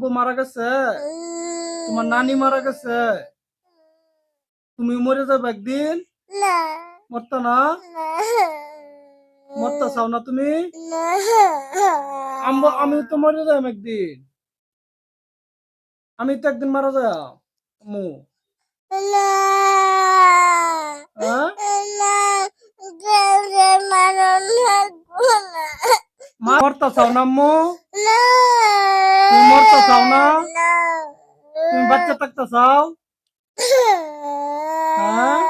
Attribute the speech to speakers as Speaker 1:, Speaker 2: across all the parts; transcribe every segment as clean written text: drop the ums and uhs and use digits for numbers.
Speaker 1: আব্বু মারা গেছে, তোমার নানি মারা গেছে, তুমি মরে যাবে একদিন। মরতা না, মরতা চাও না তুমি? আমি তো মরে যাই একদিন, আমি তো একদিন মারা যাই আম্মু। হ্যাঁ? মরতা চাও না আম্মু? তুমি মরতা চাও না? তুমি বাচ্চা থাকতে চাও? হ্যাঁ?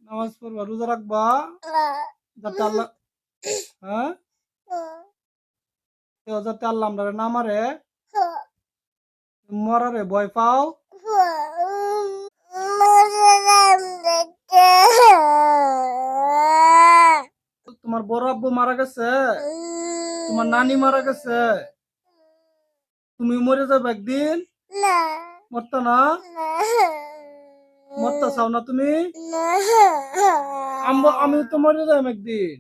Speaker 1: নামাজ পড়বা, রোজা রাখবা, যাতে আল্লাহ, হ্যাঁ, যাতে আল্লাহ আমরা না মারে, মরারে ভয় পাও। তোমার বড় আব্বু মারা গেছে, তোমার নানি মারা গেছে, তুমি মরে যাবে একদিন। মরতা না, মরতা চাও না তুমি? আমি তো মরে যাই একদিন,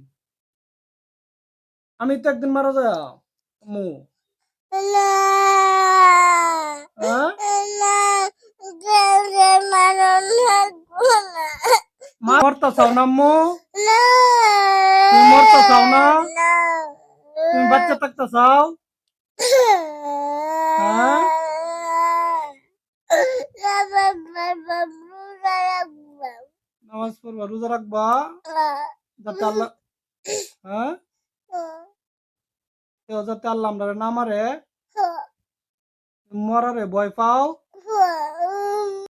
Speaker 1: আমি তো একদিন মারা যাই আম্মু। হ্যাঁ? মরতা চাও না আম্মু? তুমি মরতা চাও না? তুমি বাচ্চা থাকতে চাও? হ্যাঁ? নামাজ পড়বা, রোজা রাখবা, যাতে আল্লাহ, হ্যাঁ, যাতে আল্লাহ আমরা না মারে, মরারে ভয় পাও।